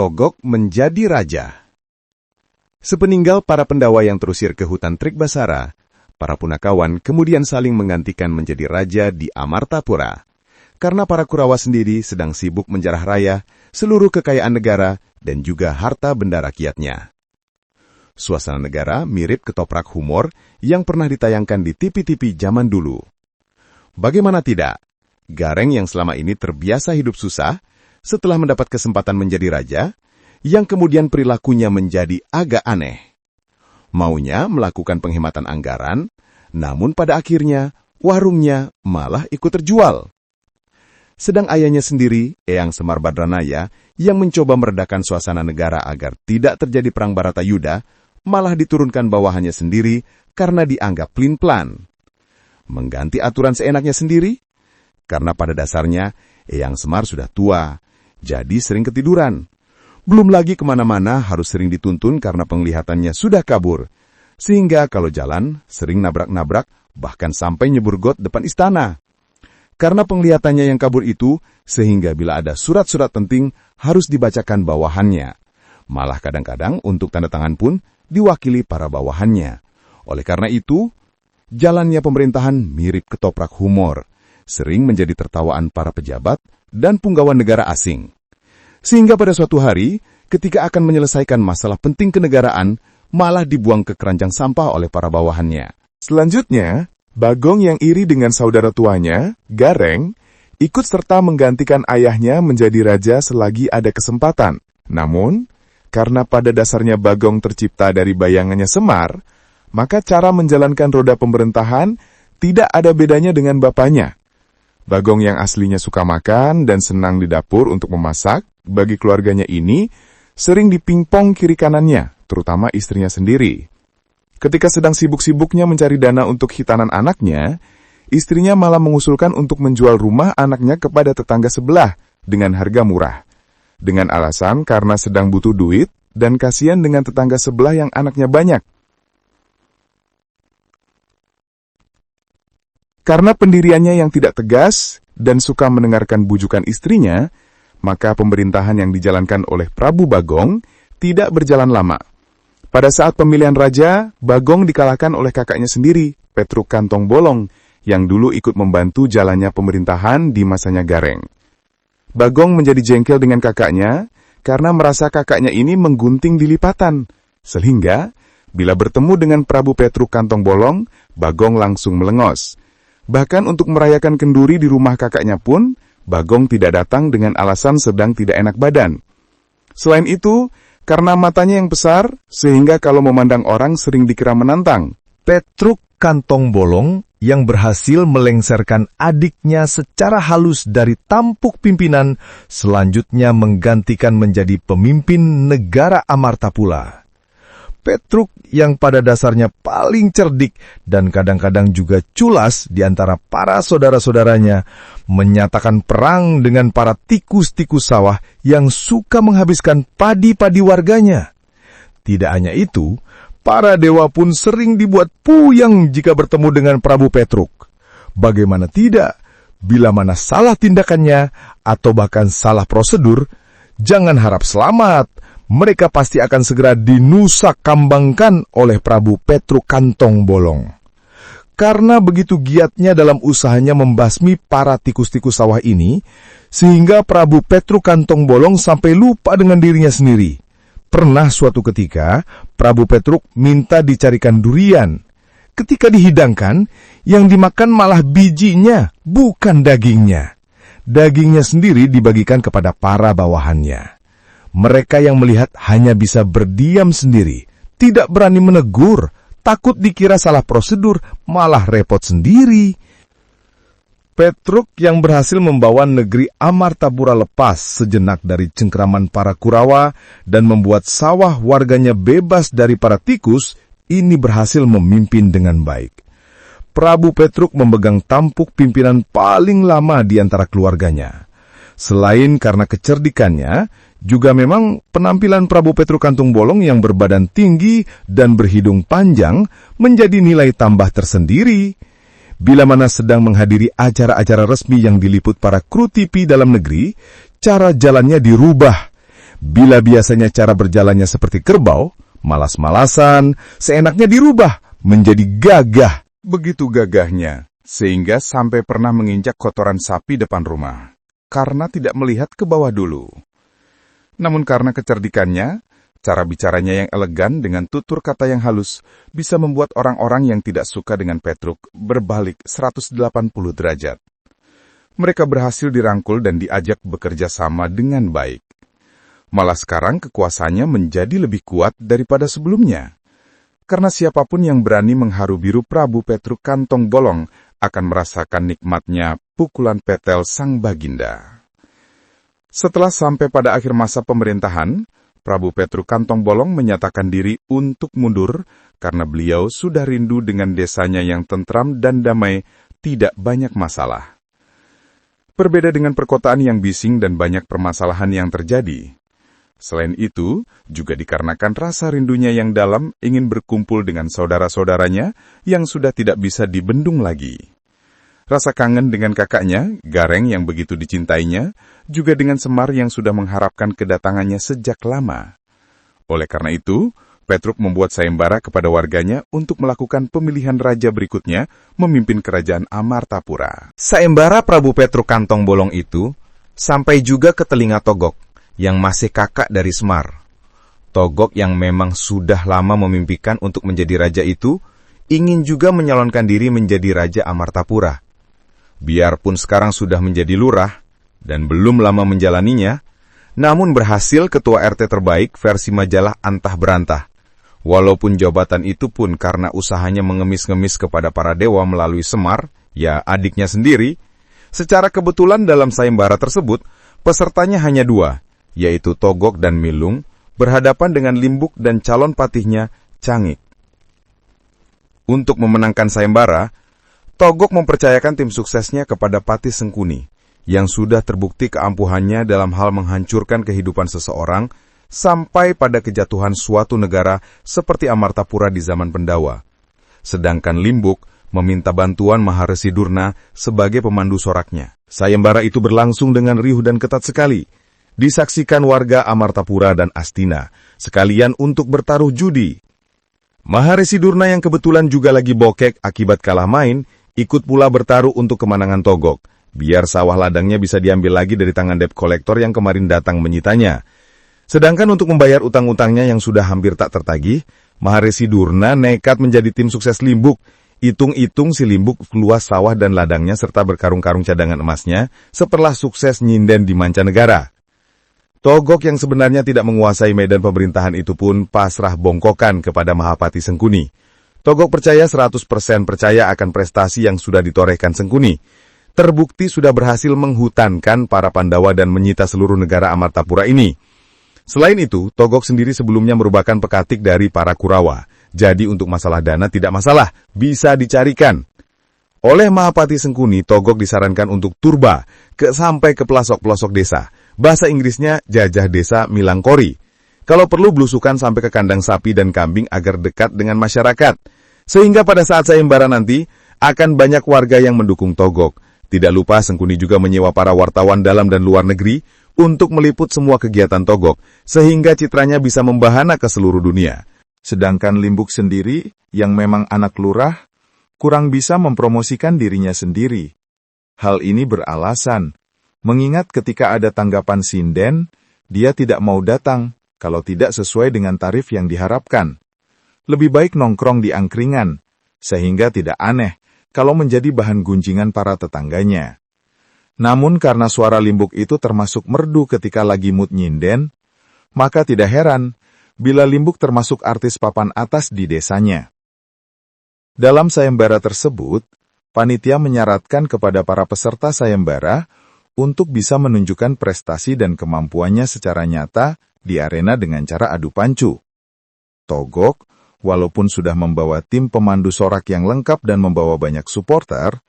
Ponorogo menjadi raja. Sepeninggal para Pendawa yang terusir ke hutan Trikbasara, para Punakawan kemudian saling menggantikan menjadi raja di Amartapura. Karena para Kurawa sendiri sedang sibuk menjarah raya seluruh kekayaan negara dan juga harta benda rakyatnya. Suasana negara mirip ketoprak humor yang pernah ditayangkan di TV-TV zaman dulu. Bagaimana tidak, Gareng yang selama ini terbiasa hidup susah, setelah mendapat kesempatan menjadi raja, yang kemudian perilakunya menjadi agak aneh. Maunya melakukan penghematan anggaran, namun pada akhirnya warungnya malah ikut terjual. Sedang ayahnya sendiri, Eyang Semar Badranaya, yang mencoba meredakan suasana negara agar tidak terjadi perang Baratayuda, malah diturunkan bawahannya sendiri karena dianggap plin-plan. Mengganti aturan seenaknya sendiri? Karena pada dasarnya, Eyang Semar sudah tua, jadi sering ketiduran. Belum lagi kemana-mana harus sering dituntun karena penglihatannya sudah kabur. Sehingga kalau jalan, sering nabrak-nabrak, bahkan sampai nyebur got depan istana. Karena penglihatannya yang kabur itu, sehingga bila ada surat-surat penting, harus dibacakan bawahannya. Malah kadang-kadang untuk tanda tangan pun diwakili para bawahannya. Oleh karena itu, jalannya pemerintahan mirip ketoprak humor, sering menjadi tertawaan para pejabat dan punggawa negara asing. Sehingga pada suatu hari, ketika akan menyelesaikan masalah penting kenegaraan, malah dibuang ke keranjang sampah oleh para bawahannya. Selanjutnya, Bagong yang iri dengan saudara tuanya, Gareng, ikut serta menggantikan ayahnya menjadi raja selagi ada kesempatan. Namun, karena pada dasarnya Bagong tercipta dari bayangannya Semar, maka cara menjalankan roda pemerintahan tidak ada bedanya dengan bapaknya. Bagong yang aslinya suka makan dan senang di dapur untuk memasak, bagi keluarganya ini sering dipingpong kiri kanannya, terutama istrinya sendiri. Ketika sedang sibuk-sibuknya mencari dana untuk hitanan anaknya, istrinya malah mengusulkan untuk menjual rumah anaknya kepada tetangga sebelah dengan harga murah. Dengan alasan karena sedang butuh duit dan kasihan dengan tetangga sebelah yang anaknya banyak. Karena pendiriannya yang tidak tegas dan suka mendengarkan bujukan istrinya, maka pemerintahan yang dijalankan oleh Prabu Bagong tidak berjalan lama. Pada saat pemilihan raja, Bagong dikalahkan oleh kakaknya sendiri, Petruk Kantong Bolong, yang dulu ikut membantu jalannya pemerintahan di masanya Gareng. Bagong menjadi jengkel dengan kakaknya karena merasa kakaknya ini menggunting di lipatan, sehingga bila bertemu dengan Prabu Petruk Kantong Bolong, Bagong langsung melengos. Bahkan untuk merayakan kenduri di rumah kakaknya pun, Bagong tidak datang dengan alasan sedang tidak enak badan. Selain itu, karena matanya yang besar, sehingga kalau memandang orang sering dikira menantang. Petruk Kantong Bolong yang berhasil melengsarkan adiknya secara halus dari tampuk pimpinan, selanjutnya menggantikan menjadi pemimpin negara Amartapura. Petruk yang pada dasarnya paling cerdik dan kadang-kadang juga culas di antara para saudara-saudaranya, menyatakan perang dengan para tikus-tikus sawah yang suka menghabiskan padi-padi warganya. Tidak hanya itu, para dewa pun sering dibuat puyeng jika bertemu dengan Prabu Petruk. Bagaimana tidak, bila mana salah tindakannya atau bahkan salah prosedur, jangan harap selamat. Mereka pasti akan segera dinusakambangkan oleh Prabu Petruk Kantong Bolong. Karena begitu giatnya dalam usahanya membasmi para tikus-tikus sawah ini, sehingga Prabu Petruk Kantong Bolong sampai lupa dengan dirinya sendiri. Pernah suatu ketika, Prabu Petruk minta dicarikan durian. Ketika dihidangkan, yang dimakan malah bijinya, bukan dagingnya. Dagingnya sendiri dibagikan kepada para bawahannya. Mereka yang melihat hanya bisa berdiam sendiri, tidak berani menegur, takut dikira salah prosedur, malah repot sendiri. Petruk yang berhasil membawa negeri Amartapura lepas sejenak dari cengkraman para Kurawa dan membuat sawah warganya bebas dari para tikus, ini berhasil memimpin dengan baik. Prabu Petruk memegang tampuk pimpinan paling lama di antara keluarganya. Selain karena kecerdikannya, juga memang penampilan Prabu Petruk Kantong Bolong yang berbadan tinggi dan berhidung panjang menjadi nilai tambah tersendiri. Bila mana sedang menghadiri acara-acara resmi yang diliput para kru TV dalam negeri, cara jalannya dirubah. Bila biasanya cara berjalannya seperti kerbau, malas-malasan, seenaknya dirubah menjadi gagah. Begitu gagahnya, sehingga sampai pernah menginjak kotoran sapi depan rumah, karena tidak melihat ke bawah dulu. Namun karena kecerdikannya, cara bicaranya yang elegan dengan tutur kata yang halus bisa membuat orang-orang yang tidak suka dengan Petruk berbalik 180 derajat. Mereka berhasil dirangkul dan diajak bekerja sama dengan baik. Malah sekarang kekuasaannya menjadi lebih kuat daripada sebelumnya. Karena siapapun yang berani mengharu biru Prabu Petruk Kantong Bolong akan merasakan nikmatnya pukulan petel sang baginda. Setelah sampai pada akhir masa pemerintahan, Prabu Petruk Kantong Bolong menyatakan diri untuk mundur karena beliau sudah rindu dengan desanya yang tentram dan damai, tidak banyak masalah. Berbeda dengan perkotaan yang bising dan banyak permasalahan yang terjadi. Selain itu, juga dikarenakan rasa rindunya yang dalam ingin berkumpul dengan saudara-saudaranya yang sudah tidak bisa dibendung lagi. Rasa kangen dengan kakaknya, Gareng yang begitu dicintainya, juga dengan Semar yang sudah mengharapkan kedatangannya sejak lama. Oleh karena itu, Petruk membuat sayembara kepada warganya untuk melakukan pemilihan raja berikutnya memimpin kerajaan Amartapura. Sayembara Prabu Petruk Kantong Bolong itu sampai juga ke telinga Togok, yang masih kakak dari Semar. Togok yang memang sudah lama memimpikan untuk menjadi raja itu, ingin juga menyalonkan diri menjadi Raja Amartapura. Biarpun sekarang sudah menjadi lurah, dan belum lama menjalaninya, namun berhasil ketua RT terbaik versi majalah Antah Berantah. Walaupun jabatan itu pun karena usahanya mengemis-ngemis kepada para dewa melalui Semar, ya adiknya sendiri, secara kebetulan dalam sayembara tersebut, pesertanya hanya dua, yaitu Togok dan Milung, berhadapan dengan Limbuk dan calon patihnya, Cangik. Untuk memenangkan sayembara, Togok mempercayakan tim suksesnya kepada Patih Sengkuni, yang sudah terbukti keampuhannya dalam hal menghancurkan kehidupan seseorang sampai pada kejatuhan suatu negara seperti Amartapura di zaman Pendawa. Sedangkan Limbuk meminta bantuan Maharesi Durna sebagai pemandu soraknya. Sayembara itu berlangsung dengan riuh dan ketat sekali. Disaksikan warga Amartapura dan Astina, sekalian untuk bertaruh judi. Maharesi Durna yang kebetulan juga lagi bokek akibat kalah main, ikut pula bertaruh untuk kemenangan Togok, biar sawah ladangnya bisa diambil lagi dari tangan debt kolektor yang kemarin datang menyitanya. Sedangkan untuk membayar utang-utangnya yang sudah hampir tak tertagih, Maharesi Durna nekat menjadi tim sukses Limbuk. Hitung-hitung si Limbuk keluar sawah dan ladangnya serta berkarung-karung cadangan emasnya setelah sukses nyinden di mancanegara. Togok yang sebenarnya tidak menguasai medan pemerintahan itu pun pasrah bongkokan kepada Mahapati Sengkuni. Togok percaya 100% percaya akan prestasi yang sudah ditorehkan Sengkuni. Terbukti sudah berhasil menghutankan para Pandawa dan menyita seluruh negara Amartapura ini. Selain itu, Togok sendiri sebelumnya merupakan pekatik dari para Kurawa. Jadi untuk masalah dana tidak masalah, bisa dicarikan. Oleh Mahapati Sengkuni, Togok disarankan untuk turba sampai ke pelosok-pelosok desa. Bahasa Inggrisnya jajah desa Milangkori. Kalau perlu belusukan sampai ke kandang sapi dan kambing agar dekat dengan masyarakat. Sehingga pada saat sayembara nanti, akan banyak warga yang mendukung Togok. Tidak lupa Sengkuni juga menyewa para wartawan dalam dan luar negeri untuk meliput semua kegiatan Togok, sehingga citranya bisa membahana ke seluruh dunia. Sedangkan Limbuk sendiri, yang memang anak lurah, kurang bisa mempromosikan dirinya sendiri. Hal ini beralasan, mengingat ketika ada tanggapan sinden, dia tidak mau datang kalau tidak sesuai dengan tarif yang diharapkan. Lebih baik nongkrong di angkringan, sehingga tidak aneh kalau menjadi bahan gunjingan para tetangganya. Namun karena suara Limbuk itu termasuk merdu ketika lagi mood nyinden, maka tidak heran bila Limbuk termasuk artis papan atas di desanya. Dalam sayembara tersebut, panitia menyaratkan kepada para peserta sayembara untuk bisa menunjukkan prestasi dan kemampuannya secara nyata di arena dengan cara adu pancu. Togok, walaupun sudah membawa tim pemandu sorak yang lengkap dan membawa banyak supporter,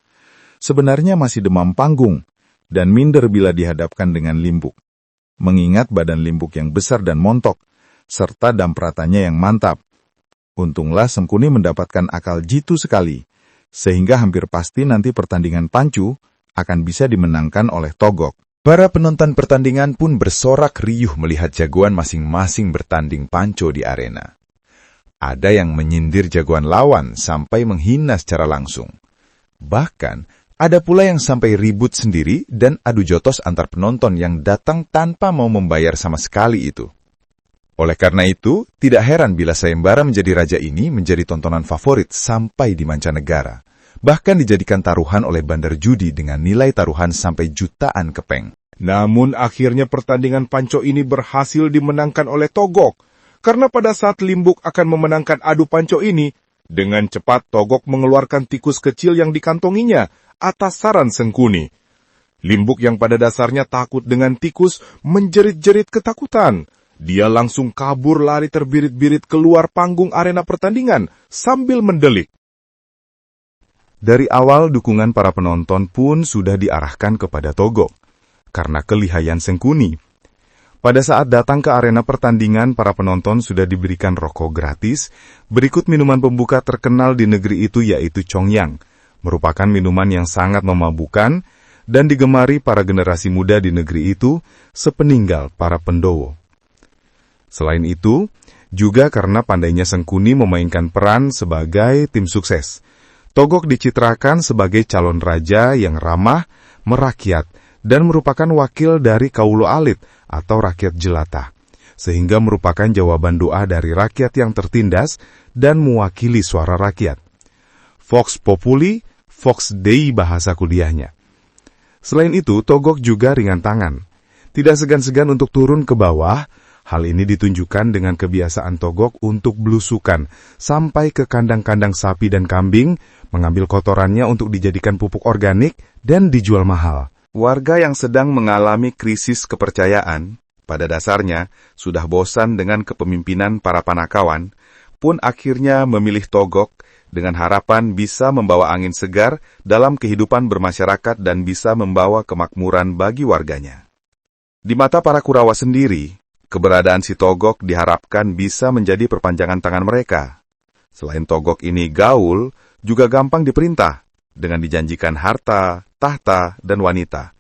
sebenarnya masih demam panggung dan minder bila dihadapkan dengan Limbuk. Mengingat badan Limbuk yang besar dan montok, serta dampratannya yang mantap. Untunglah Sengkuni mendapatkan akal jitu sekali, sehingga hampir pasti nanti pertandingan pancu akan bisa dimenangkan oleh Togok. Para penonton pertandingan pun bersorak riuh melihat jagoan masing-masing bertanding panco di arena. Ada yang menyindir jagoan lawan sampai menghina secara langsung. Bahkan, ada pula yang sampai ribut sendiri dan adu jotos antar penonton yang datang tanpa mau membayar sama sekali itu. Oleh karena itu, tidak heran bila sayembara menjadi raja ini menjadi tontonan favorit sampai di mancanegara. Bahkan dijadikan taruhan oleh bandar judi dengan nilai taruhan sampai jutaan kepeng. Namun akhirnya pertandingan panco ini berhasil dimenangkan oleh Togok. Karena pada saat Limbuk akan memenangkan adu panco ini, dengan cepat Togok mengeluarkan tikus kecil yang dikantonginya atas saran Sengkuni. Limbuk yang pada dasarnya takut dengan tikus menjerit-jerit ketakutan. Dia langsung kabur lari terbirit-birit keluar panggung arena pertandingan sambil mendelik. Dari awal dukungan para penonton pun sudah diarahkan kepada Togok, karena kelihayan Sengkuni. Pada saat datang ke arena pertandingan, para penonton sudah diberikan rokok gratis, berikut minuman pembuka terkenal di negeri itu yaitu Congyang, merupakan minuman yang sangat memabukkan dan digemari para generasi muda di negeri itu sepeninggal para Pendowo. Selain itu, juga karena pandainya Sengkuni memainkan peran sebagai tim sukses, Togok dicitrakan sebagai calon raja yang ramah, merakyat, dan merupakan wakil dari Kaulo Alit atau rakyat jelata, sehingga merupakan jawaban doa dari rakyat yang tertindas dan mewakili suara rakyat. Vox Populi, Vox Dei bahasa kuliahnya. Selain itu, Togok juga ringan tangan. Tidak segan-segan untuk turun ke bawah. Hal ini ditunjukkan dengan kebiasaan Togok untuk belusukan sampai ke kandang-kandang sapi dan kambing, mengambil kotorannya untuk dijadikan pupuk organik dan dijual mahal. Warga yang sedang mengalami krisis kepercayaan, pada dasarnya sudah bosan dengan kepemimpinan para Panakawan, pun akhirnya memilih Togok dengan harapan bisa membawa angin segar dalam kehidupan bermasyarakat dan bisa membawa kemakmuran bagi warganya. Di mata para Kurawa sendiri, keberadaan si Togok diharapkan bisa menjadi perpanjangan tangan mereka. Selain Togok ini gaul, juga gampang diperintah, dengan dijanjikan harta, tahta, dan wanita.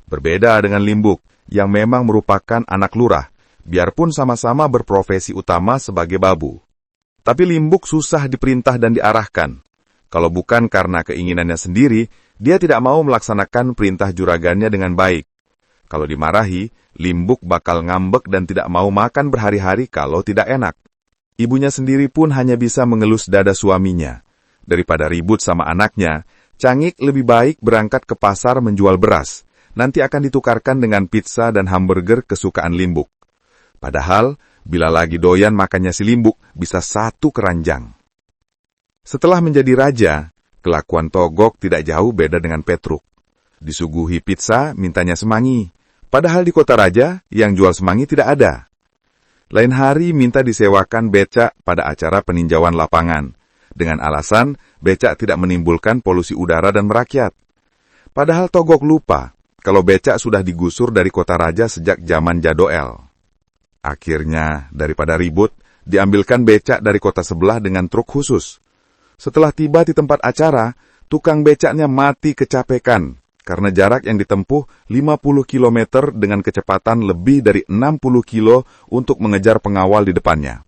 Berbeda dengan Limbuk, yang memang merupakan anak lurah, biarpun sama-sama berprofesi utama sebagai babu. Tapi Limbuk susah diperintah dan diarahkan. Kalau bukan karena keinginannya sendiri, dia tidak mau melaksanakan perintah juragannya dengan baik. Kalau dimarahi, Limbuk bakal ngambek dan tidak mau makan berhari-hari kalau tidak enak. Ibunya sendiri pun hanya bisa mengelus dada suaminya. Daripada ribut sama anaknya, Cangik lebih baik berangkat ke pasar menjual beras. Nanti akan ditukarkan dengan pizza dan hamburger kesukaan Limbuk. Padahal, bila lagi doyan makannya si Limbuk, bisa 1 keranjang. Setelah menjadi raja, kelakuan Togok tidak jauh beda dengan Petruk. Disuguhi pizza, mintanya semanggi. Padahal di kota raja, yang jual semanggi tidak ada. Lain hari minta disewakan becak pada acara peninjauan lapangan, dengan alasan becak tidak menimbulkan polusi udara dan merakyat. Padahal Togok lupa, kalau becak sudah digusur dari kota raja sejak zaman Jadoel. Akhirnya, daripada ribut, diambilkan becak dari kota sebelah dengan truk khusus. Setelah tiba di tempat acara, tukang becaknya mati kecapekan, karena jarak yang ditempuh 50 km dengan kecepatan lebih dari 60 kilo untuk mengejar pengawal di depannya.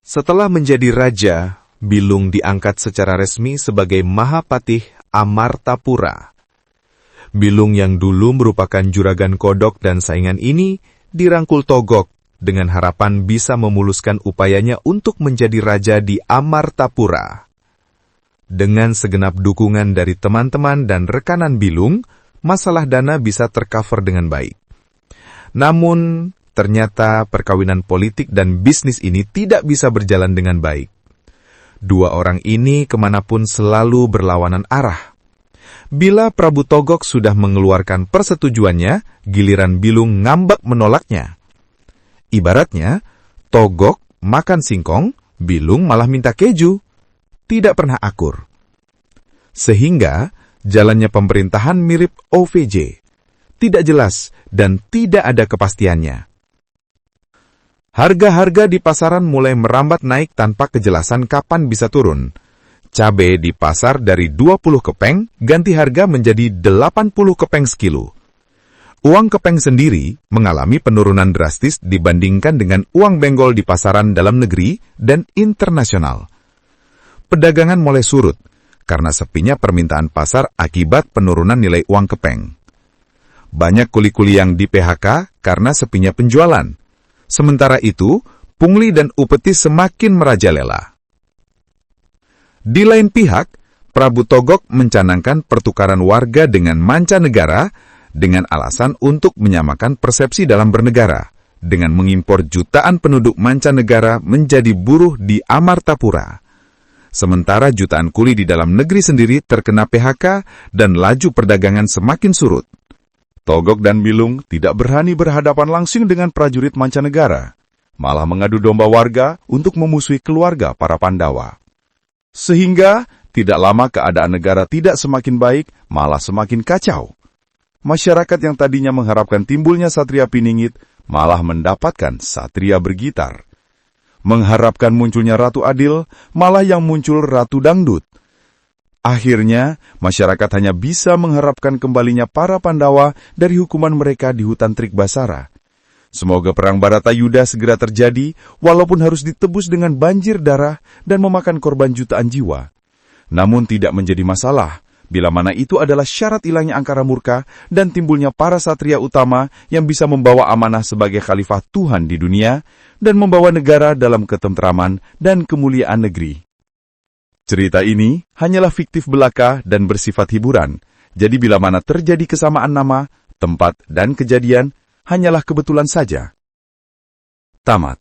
Setelah menjadi raja, Bilung diangkat secara resmi sebagai Mahapatih Amartapura. Bilung yang dulu merupakan juragan kodok dan saingan ini dirangkul Togok dengan harapan bisa memuluskan upayanya untuk menjadi raja di Amartapura. Dengan segenap dukungan dari teman-teman dan rekanan Bilung, masalah dana bisa tercover dengan baik. Namun, ternyata perkawinan politik dan bisnis ini tidak bisa berjalan dengan baik. Dua orang ini kemanapun selalu berlawanan arah. Bila Prabu Togok sudah mengeluarkan persetujuannya, giliran Bilung ngambek menolaknya. Ibaratnya, Togok makan singkong, Bilung malah minta keju. Tidak pernah akur. Sehingga, jalannya pemerintahan mirip OVJ. Tidak jelas dan tidak ada kepastiannya. Harga-harga di pasaran mulai merambat naik tanpa kejelasan kapan bisa turun. Cabai di pasar dari 20 kepeng ganti harga menjadi 80 kepeng sekilo. Uang kepeng sendiri mengalami penurunan drastis dibandingkan dengan uang benggol di pasaran dalam negeri dan internasional. Perdagangan mulai surut karena sepinya permintaan pasar akibat penurunan nilai uang kepeng. Banyak kuli-kuli yang di PHK karena sepinya penjualan. Sementara itu, pungli dan upeti semakin merajalela. Di lain pihak, Prabu Togog mencanangkan pertukaran warga dengan mancanegara dengan alasan untuk menyamakan persepsi dalam bernegara, dengan mengimpor jutaan penduduk mancanegara menjadi buruh di Amartapura. Sementara jutaan kuli di dalam negeri sendiri terkena PHK dan laju perdagangan semakin surut. Togog dan Bilung tidak berani berhadapan langsung dengan prajurit mancanegara, malah mengadu domba warga untuk memusuhi keluarga para Pandawa. Sehingga, tidak lama keadaan negara tidak semakin baik, malah semakin kacau. Masyarakat yang tadinya mengharapkan timbulnya Satria Piningit, malah mendapatkan Satria Bergitar. Mengharapkan munculnya Ratu Adil, malah yang muncul Ratu Dangdut. Akhirnya, masyarakat hanya bisa mengharapkan kembalinya para Pandawa dari hukuman mereka di hutan Trikbasara. Semoga perang Baratayuda segera terjadi, walaupun harus ditebus dengan banjir darah dan memakan korban jutaan jiwa. Namun tidak menjadi masalah, bila mana itu adalah syarat hilangnya angkara murka dan timbulnya para satria utama yang bisa membawa amanah sebagai khalifah Tuhan di dunia dan membawa negara dalam ketentraman dan kemuliaan negeri. Cerita ini hanyalah fiktif belaka dan bersifat hiburan, jadi bila mana terjadi kesamaan nama, tempat, dan kejadian, hanyalah kebetulan saja. Tamat.